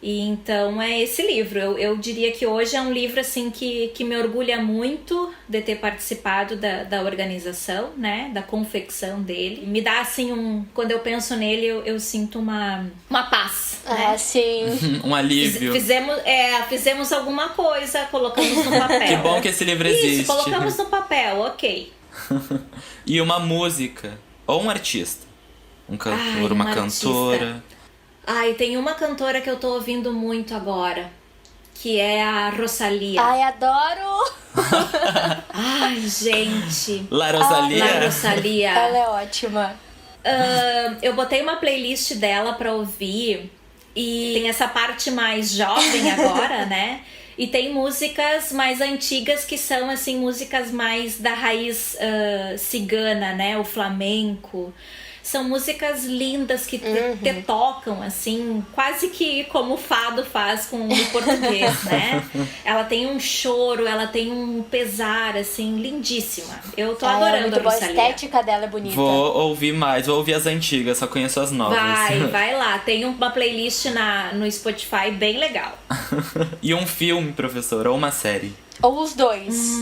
E então é esse livro. Eu diria que hoje é um livro assim que me orgulha muito de ter participado da organização, né? Da confecção dele. Me dá assim quando eu penso nele, eu sinto uma paz. Né? Sim. Um alívio. Fizemos alguma coisa, colocamos no papel. Que bom que esse livro existe. Isso, colocamos no papel, ok. E uma música. Ou um artista. Um cantor, uma cantora. Ai, tem uma cantora que eu tô ouvindo muito agora, que é a Rosalía. Ai, adoro! Ai, gente. La Rosalía. La Rosalía. Ela é ótima. Eu botei uma playlist dela pra ouvir e tem essa parte mais jovem agora, né? E tem músicas mais antigas que são, assim, músicas mais da raiz cigana, né? O flamenco. São músicas lindas que te tocam, assim, quase que como o fado faz com o português, né? Ela tem um choro, ela tem um pesar, assim, lindíssima. Eu tô adorando a Rosalía. A estética dela é bonita. Vou ouvir mais, vou ouvir as antigas, só conheço as novas. Vai lá. Tem uma playlist no Spotify bem legal. E um filme, professora, ou uma série? Ou os dois.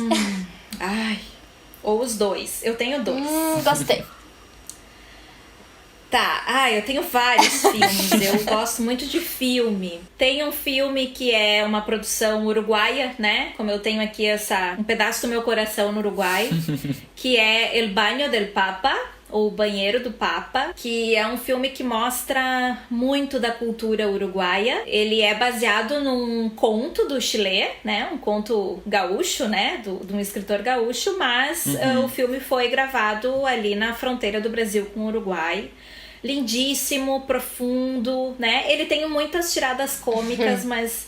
Ou os dois. Eu tenho 2. Gostei. Tá, eu tenho vários filmes, eu gosto muito de filme. Tem um filme que é uma produção uruguaia, né? Como eu tenho aqui um pedaço do meu coração no Uruguai, que é El Baño del Papa, ou O Banheiro do Papa, que é um filme que mostra muito da cultura uruguaia. Ele é baseado num conto do Chile, né? Um conto gaúcho, né? De um escritor gaúcho, mas o filme foi gravado ali na fronteira do Brasil com o Uruguai. Lindíssimo, profundo, né? Ele tem muitas tiradas cômicas, mas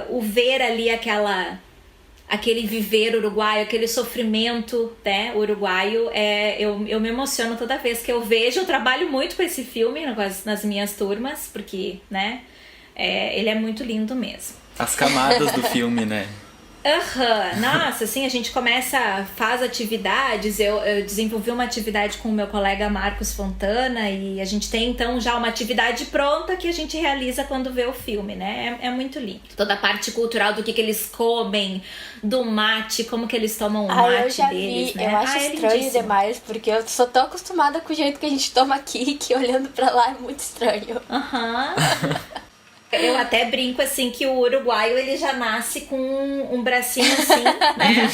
o ver ali aquele viver uruguaio, aquele sofrimento, né, uruguaio, eu me emociono toda vez que eu vejo. Eu trabalho muito com esse filme nas minhas turmas, porque, né, ele é muito lindo mesmo. As camadas do filme, né? Nossa, assim, a gente faz atividades, eu desenvolvi uma atividade com o meu colega Marcos Fontana e a gente tem então já uma atividade pronta que a gente realiza quando vê o filme, né? É muito lindo. Toda a parte cultural do que eles comem, do mate, como que eles tomam o mate eu já deles, vi. né? Eu acho estranho lindíssimo. demais, porque eu sou tão acostumada com o jeito que a gente toma aqui que olhando pra lá é muito estranho. Eu até brinco assim que o uruguaio ele já nasce com um bracinho assim, né?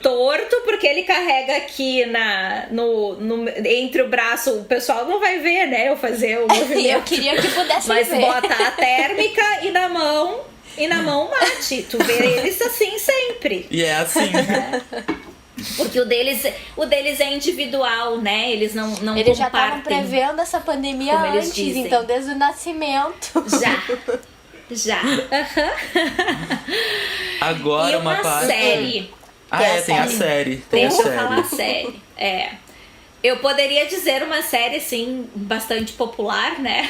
Torto, porque ele carrega aqui entre o braço. O pessoal não vai ver, né? Eu fazer o movimento. Eu queria que pudesse Mas ver. bota a térmica e na mão o mate. Tu vê eles assim sempre. E é assim. Porque o deles é individual, né? Eles não Eles já estavam compartem, prevendo essa pandemia como eles antes, dizem. então desde o nascimento. Já. Agora E uma parte... série. Tem a série. Deixa eu falar série. Eu poderia dizer uma série, assim, bastante popular, né?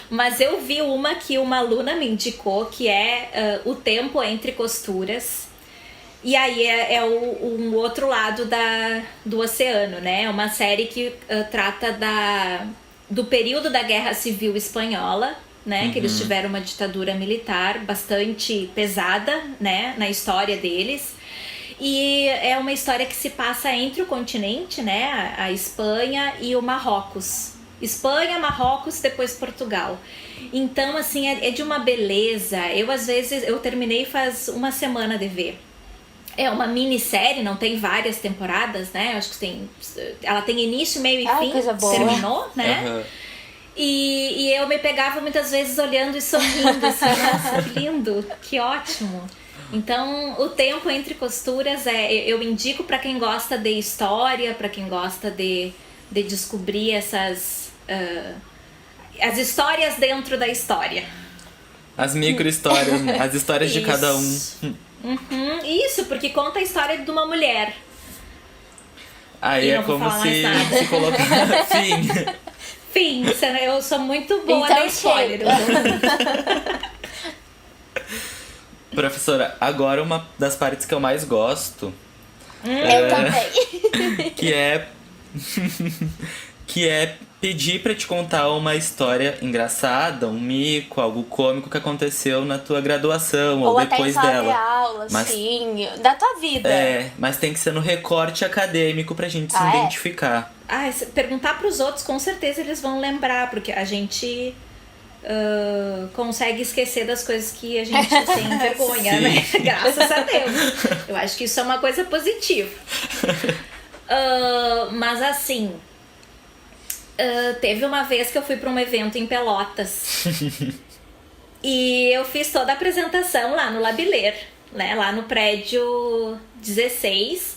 Mas eu vi uma que uma aluna me indicou, que é O Tempo Entre Costuras. E aí é um outro lado do oceano, né? É uma série que trata do período da Guerra Civil Espanhola, né? Que eles tiveram uma ditadura militar bastante pesada, né? Na história deles. E é uma história que se passa entre o continente, né? A Espanha e o Marrocos. Espanha, Marrocos, depois Portugal. Então, assim, é de uma beleza. Eu terminei faz uma semana de ver. É uma minissérie, não tem várias temporadas, né? Acho que ela tem início, meio e fim. Coisa boa. Terminou, né? E eu me pegava muitas vezes olhando e sorrindo, assim, nossa, que lindo, que ótimo. Então, O Tempo Entre Costuras eu indico para quem gosta de história, para quem gosta de descobrir as histórias dentro da história. As micro-histórias, as histórias de cada um. Isso, porque conta a história de uma mulher. Aí é como se colocar... Fim, eu sou muito boa Então na spoiler. Professora, agora uma das partes que eu mais gosto... Eu também. que é pedir pra te contar uma história engraçada, um mico, algo cômico que aconteceu na tua graduação ou depois até em sala dela. de aula, Mas, sim, da tua vida. Mas tem que ser no recorte acadêmico pra gente se Ah, é? identificar. Se perguntar pros outros, com certeza eles vão lembrar, porque a gente consegue esquecer das coisas que a gente tem vergonha, né? Graças a Deus. Eu acho que isso é uma coisa positiva. Mas assim, teve uma vez que eu fui para um evento em Pelotas e eu fiz toda a apresentação lá no Labiler, né? Lá no prédio 16.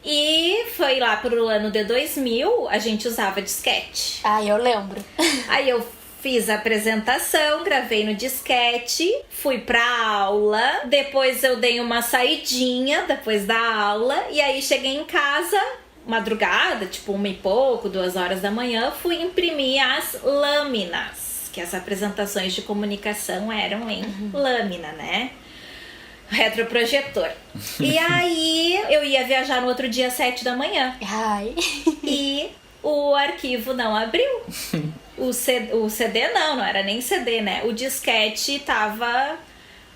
E foi lá pro ano de 2000, a gente usava disquete. Eu lembro. Aí eu fiz a apresentação, gravei no disquete, fui pra aula, depois eu dei uma saidinha depois da aula, e aí cheguei em casa, madrugada, tipo 1 e pouco, 2 horas da manhã, fui imprimir as lâminas, que as apresentações de comunicação eram em lâmina, né? Retroprojetor. E aí eu ia viajar no outro dia às 7 da manhã. E o arquivo não abriu. O CD não era nem CD, né? O disquete tava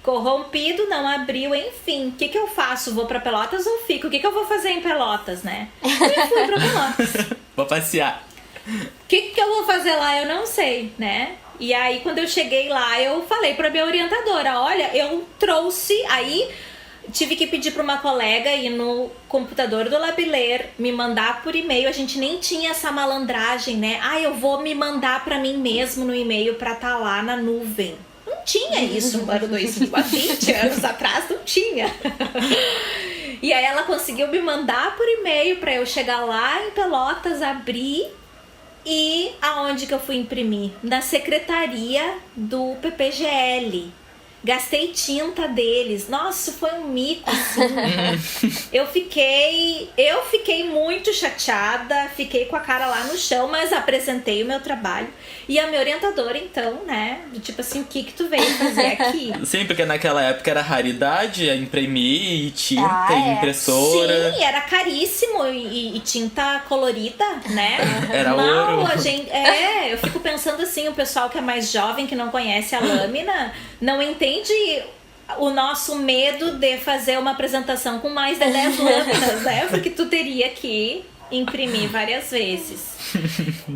corrompido, não abriu, enfim. O que eu faço? Vou pra Pelotas ou fico? O que eu vou fazer em Pelotas, né? E fui pra Pelotas. Vou passear. O que eu vou fazer lá? Eu não sei, né? E aí, quando eu cheguei lá, eu falei pra minha orientadora, olha, eu trouxe... Aí, tive que pedir pra uma colega ir no computador do Labiler, me mandar por e-mail. A gente nem tinha essa malandragem, né? Eu vou me mandar pra mim mesmo no e-mail pra tá lá na nuvem. Não tinha isso no ano 2000, há 20 anos atrás, não tinha. E aí, ela conseguiu me mandar por e-mail pra eu chegar lá em Pelotas, abrir... E aonde que eu fui imprimir? Na secretaria do PPGL. Gastei tinta deles. Nossa, foi um mico, assim. Eu fiquei muito chateada, fiquei com a cara lá no chão, mas apresentei o meu trabalho. E a minha orientadora, então, né, tipo assim, o que tu veio fazer aqui? Sim, porque naquela época era raridade imprimir e tinta e impressora. Sim, era caríssimo e tinta colorida, né? Era ouro. A gente, eu fico pensando assim, o pessoal que é mais jovem, que não conhece a lâmina, não entende o nosso medo de fazer uma apresentação com mais de 10 lâminas, né? Porque tu teria que imprimir várias vezes.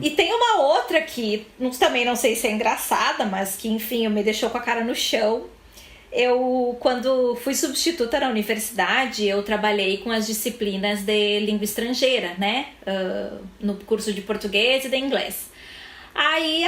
E tem uma outra que também não sei se é engraçada, mas que, enfim, me deixou com a cara no chão. Eu, quando fui substituta na universidade, eu trabalhei com as disciplinas de língua estrangeira, né? No curso de português e de inglês. Aí,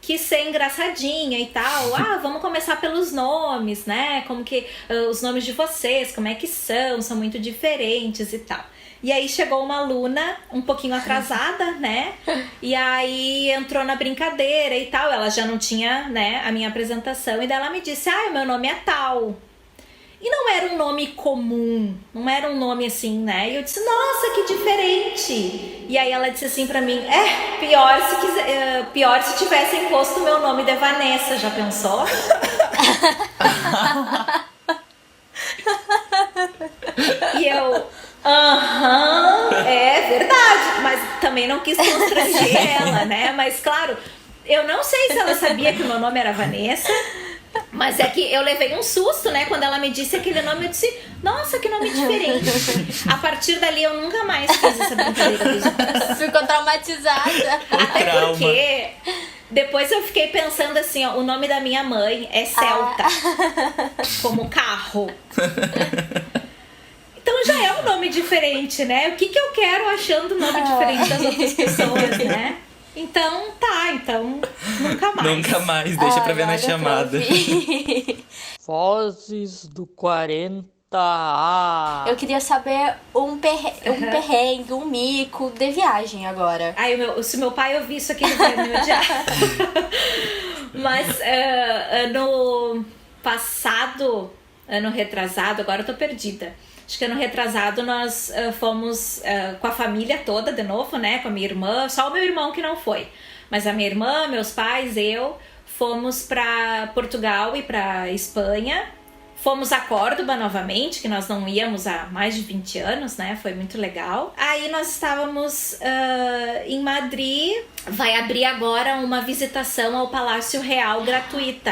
quis ser engraçadinha e tal. Vamos começar pelos nomes, né? Como que os nomes de vocês, como é que são muito diferentes e tal. E aí chegou uma aluna um pouquinho atrasada, né? E aí entrou na brincadeira e tal. Ela já não tinha, né, a minha apresentação. E daí ela me disse, o meu nome é tal. E não era um nome comum, não era um nome assim, né? E eu disse, nossa, que diferente. E aí ela disse assim pra mim, pior se tivessem posto o meu nome de Vanessa, já pensou? E eu, é verdade, mas também não quis constranger ela, né? Mas claro, eu não sei se ela sabia que o meu nome era Vanessa, mas é que eu levei um susto, né? Quando ela me disse aquele nome, eu disse, nossa, que nome diferente. A partir dali eu nunca mais fiz essa brincadeira dos nomes. Ficou traumatizada. Até porque depois eu fiquei pensando assim, ó, o nome da minha mãe é Celta, como carro. Então já é um nome diferente, né? O que eu quero achando nome diferente das outras pessoas, né? Então nunca mais. Nunca mais, deixa pra ver na chamada. Vozes do 40A. Eu queria saber um perrengue, um mico de viagem agora. Se meu pai ouvir isso aqui, ele vai me odiar. Mas ano passado, ano retrasado, agora eu tô perdida. Acho que ano retrasado nós fomos com a família toda de novo, né? Com a minha irmã, só o meu irmão que não foi. Mas a minha irmã, meus pais, eu, fomos para Portugal e para Espanha. Fomos a Córdoba novamente, que nós não íamos há mais de 20 anos, né? Foi muito legal. Aí nós estávamos em Madrid. Vai abrir agora uma visitação ao Palácio Real gratuita.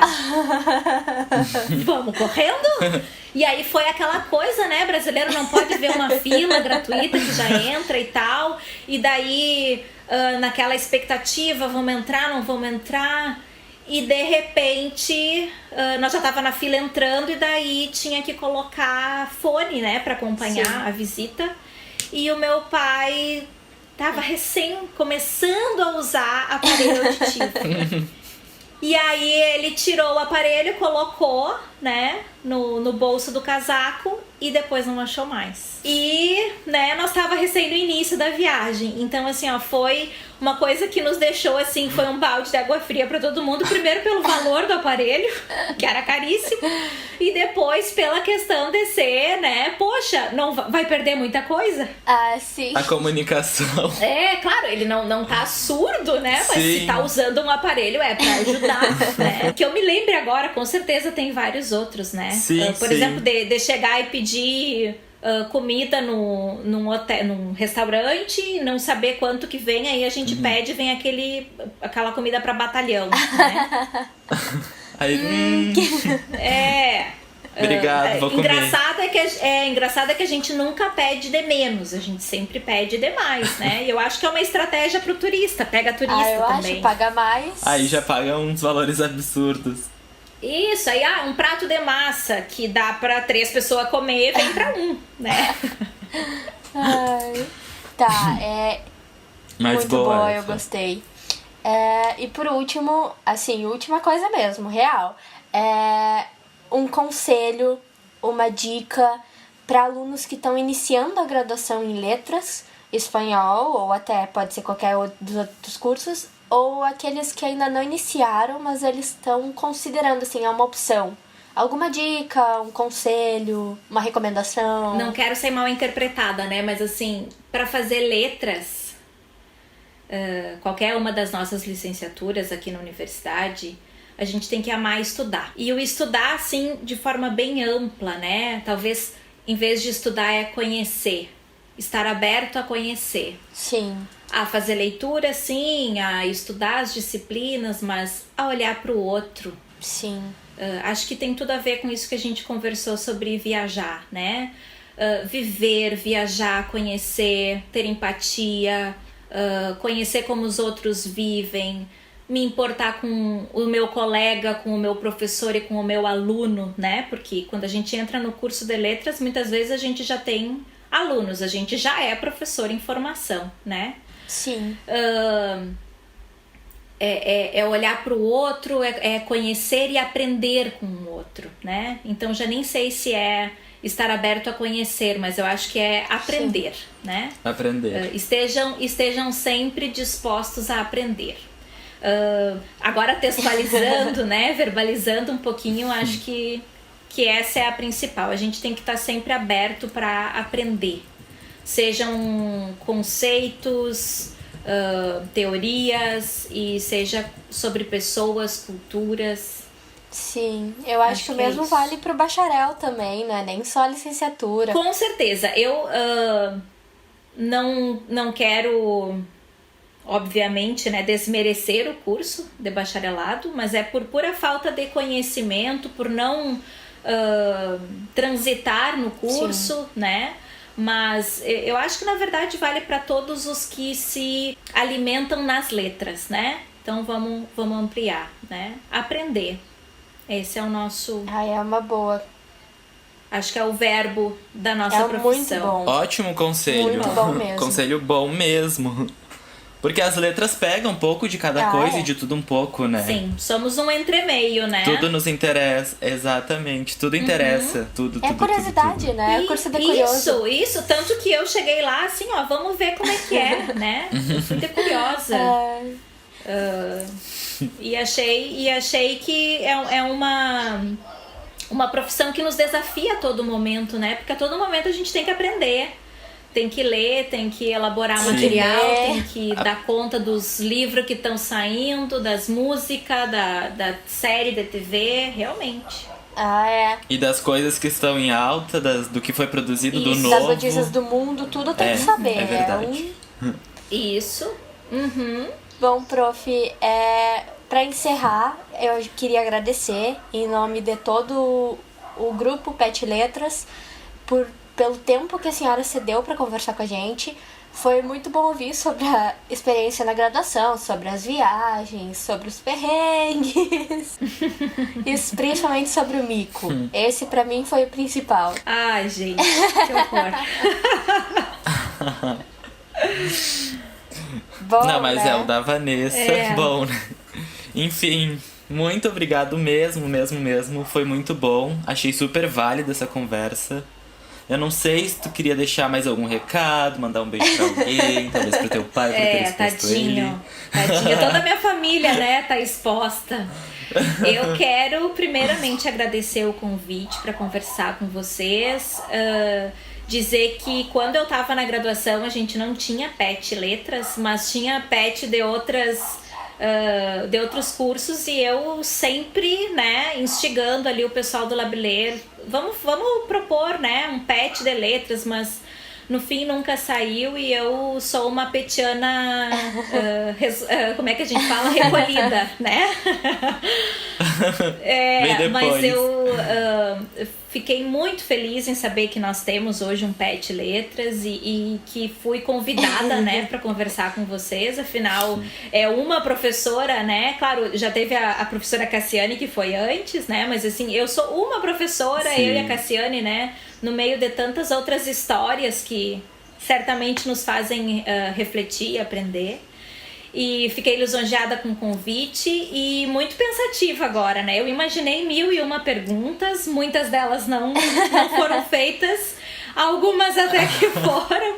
Vamos correndo? E aí foi aquela coisa, né? Brasileiro não pode ver uma fila gratuita que já entra e tal. E daí, naquela expectativa, vamos entrar, não vamos entrar... E de repente, nós já tava na fila entrando e daí tinha que colocar fone, né, pra acompanhar a visita. E o meu pai tava recém começando a usar aparelho auditivo. E aí ele tirou o aparelho, colocou, né, no bolso do casaco e depois não achou mais. E, né, nós tava recém no início da viagem. Então, assim, ó, foi uma coisa que nos deixou, assim, foi um balde de água fria pra todo mundo. Primeiro pelo valor do aparelho, que era caríssimo. E depois pela questão de ser, né, poxa, não vai perder muita coisa? Sim. A comunicação. Claro, ele não tá surdo, né? Mas Sim. se tá usando um aparelho é pra ajudar, né? Que eu me lembre agora, com certeza tem vários outros, né? Sim, Por exemplo, de chegar e pedir comida num hotel, num restaurante, não saber quanto que vem, aí a gente pede, vem aquela comida pra batalhão, né? Aí, obrigado, vou comer. Engraçado é que a gente nunca pede de menos, a gente sempre pede de mais, né? E eu acho que é uma estratégia pro turista, pega turista eu também. acho, paga mais. Aí já paga uns valores absurdos. Isso, aí um prato de massa que dá pra 3 pessoas comer, vem pra 1, né? Mas muito boa, eu essa. gostei. E por último, assim, última coisa mesmo, real. Um conselho, uma dica para alunos que estão iniciando a graduação em letras, espanhol, ou até pode ser qualquer outro dos outros cursos, ou aqueles que ainda não iniciaram, mas eles estão considerando, assim, é uma opção? Alguma dica, um conselho, uma recomendação? Não quero ser mal interpretada, né? Mas assim, para fazer letras, qualquer uma das nossas licenciaturas aqui na universidade, a gente tem que amar estudar. E o estudar, assim, de forma bem ampla, né? Talvez, em vez de estudar, é conhecer. Estar aberto a conhecer. Sim. A fazer leitura, sim, a estudar as disciplinas, mas a olhar para o outro. Sim. Acho que tem tudo a ver com isso que a gente conversou sobre viajar, né? Viver, viajar, conhecer, ter empatia, conhecer como os outros vivem, me importar com o meu colega, com o meu professor e com o meu aluno, né? Porque quando a gente entra no curso de letras, muitas vezes a gente já tem alunos, a gente já é professor em formação, né? Sim. É olhar para o outro, é conhecer e aprender com o outro, né? Então já nem sei se é estar aberto a conhecer, mas eu acho que é aprender, sim, né? Aprender. Estejam sempre dispostos a aprender. Agora textualizando, né? Verbalizando um pouquinho, acho que essa é a principal. A gente tem que estar sempre aberto para aprender. Sejam conceitos, teorias, e seja sobre pessoas, culturas. Sim, eu acho que o mesmo vale pro bacharel também, não é nem só a licenciatura. Com certeza. Eu não quero, obviamente, né, desmerecer o curso de bacharelado, mas é por pura falta de conhecimento, por não transitar no curso, sim, né? Mas eu acho que na verdade vale para todos os que se alimentam nas letras, né? Então vamos ampliar, né? Aprender. Esse é o nosso... É uma boa. Acho que é o verbo da nossa profissão. Muito bom. Ótimo conselho. Muito bom mesmo. Conselho bom mesmo. Porque as letras pegam um pouco de cada coisa e de tudo um pouco, né? Sim, somos um entremeio, né? Tudo nos interessa, exatamente. Tudo interessa. Tudo, é curiosidade, tudo. né? É curso de curioso. Isso. Tanto que eu cheguei lá assim, ó, vamos ver como é que é, né? Eu fui de curiosa. E achei que é uma profissão que nos desafia a todo momento, né? Porque a todo momento a gente tem que aprender. Tem que ler, tem que elaborar material, tem que dar conta dos livros que estão saindo, das músicas, da série de TV, realmente. E das coisas que estão em alta, do que foi produzido, do novo. Das notícias do mundo, tudo tem que saber. É verdade. Isso. Uhum. Bom, prof, para encerrar, eu queria agradecer em nome de todo o grupo PET Letras pelo tempo que a senhora cedeu para conversar com a gente. Foi muito bom ouvir sobre a experiência na graduação, sobre as viagens, sobre os perrengues e principalmente sobre o mico. Esse para mim foi o principal. Ai, gente, que horror. Bom, não, mas né? é o da Vanessa. Bom, né? Enfim, muito obrigado mesmo. Foi muito bom. Achei super válida essa conversa. Eu não sei se tu queria deixar mais algum recado, mandar um beijo pra alguém, talvez pro teu pai, pra ter exposto tadinho. Toda a minha família, né, tá exposta. Eu quero primeiramente agradecer o convite para conversar com vocês. Dizer que quando eu tava na graduação a gente não tinha PET Letras, mas tinha PET de outros cursos, e eu sempre, né, instigando ali o pessoal do Labiler, vamos propor, né, um PET de letras, mas no fim nunca saiu, e eu sou uma petiana, como é que a gente fala? Recolhida, né? Mas eu fiquei muito feliz em saber que nós temos hoje um PET Letras e que fui convidada, né, para conversar com vocês. Afinal, é uma professora, né? Claro, já teve a professora Cassiane, que foi antes, né? Mas assim, eu sou uma professora, eu e a Cassiane, né? No meio de tantas outras histórias que certamente nos fazem refletir e aprender. E fiquei lisonjeada com o convite e muito pensativa agora, né? Eu imaginei 1001 perguntas, muitas delas não foram feitas, algumas até que foram,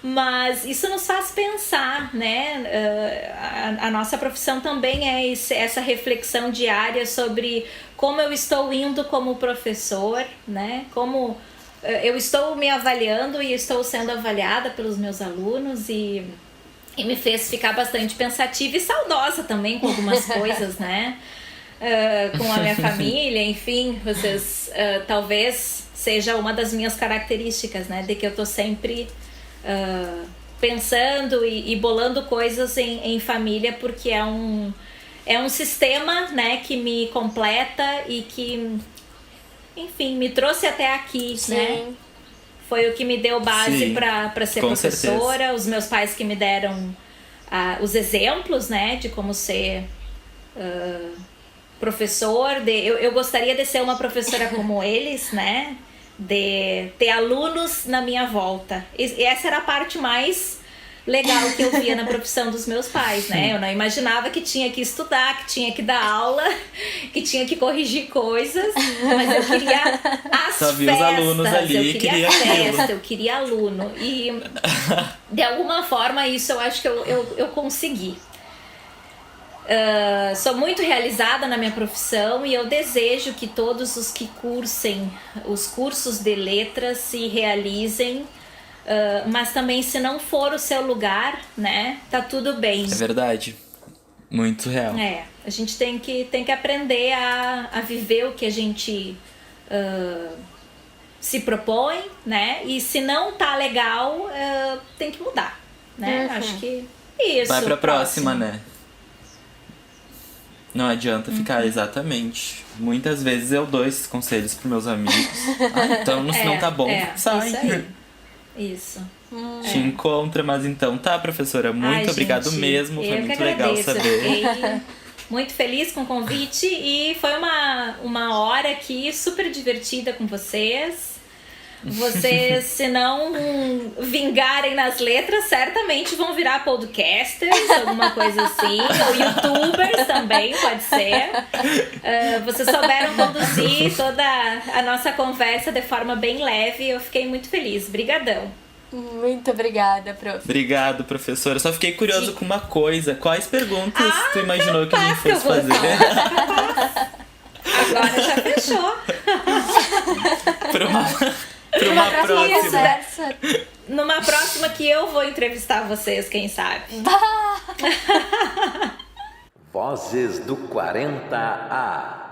Mas isso nos faz pensar, né? A nossa profissão também é essa reflexão diária sobre como eu estou indo como professor, né? Como eu estou me avaliando e estou sendo avaliada pelos meus alunos e me fez ficar bastante pensativa e saudosa também com algumas coisas, né? Com a minha família, enfim, vocês talvez seja uma das minhas características, né? De que eu tô sempre pensando e bolando coisas em família, porque é um sistema, né, que me completa e que, enfim, me trouxe até aqui, Sim. né? Foi o que me deu base para ser professora, certeza. Os meus pais que me deram os exemplos, né, de como ser professor. Eu gostaria de ser uma professora como eles, né? De ter alunos na minha volta. E essa era a parte mais legal que eu via na profissão dos meus pais, né? Eu não imaginava que tinha que estudar, que tinha que dar aula, que tinha que corrigir coisas, mas eu queria as Só vi os alunos ali, eu queria festa, eu queria aluno. E de alguma forma isso eu acho que eu consegui. Sou muito realizada na minha profissão e eu desejo que todos os que cursem os cursos de letras se realizem, mas também se não for o seu lugar, né, tá tudo bem. É verdade, muito real. A gente tem que aprender a viver o que a gente se propõe, né, e se não tá legal, tem que mudar, né, acho que isso. Vai pra próxima, né? Não adianta ficar, exatamente. Muitas vezes eu dou esses conselhos pros meus amigos. Então, se não tá bom, sai. Isso aí. Isso. Te encontra, mas então tá, professora. Muito obrigado mesmo. Foi muito legal saber. Fiquei muito feliz com o convite e foi uma hora aqui super divertida com vocês. Vocês, se não vingarem nas letras, certamente vão virar podcasters, alguma coisa assim, ou youtubers também, pode ser. Vocês souberam conduzir toda a nossa conversa de forma bem leve, eu fiquei muito feliz. Brigadão. Muito obrigada, prof. Obrigado, professora. Só fiquei curioso com uma coisa. Quais perguntas tu imaginou que a gente fosse fazer? Agora já fechou. Pra uma próxima. Numa próxima que eu vou entrevistar vocês, quem sabe. Vozes do 40A.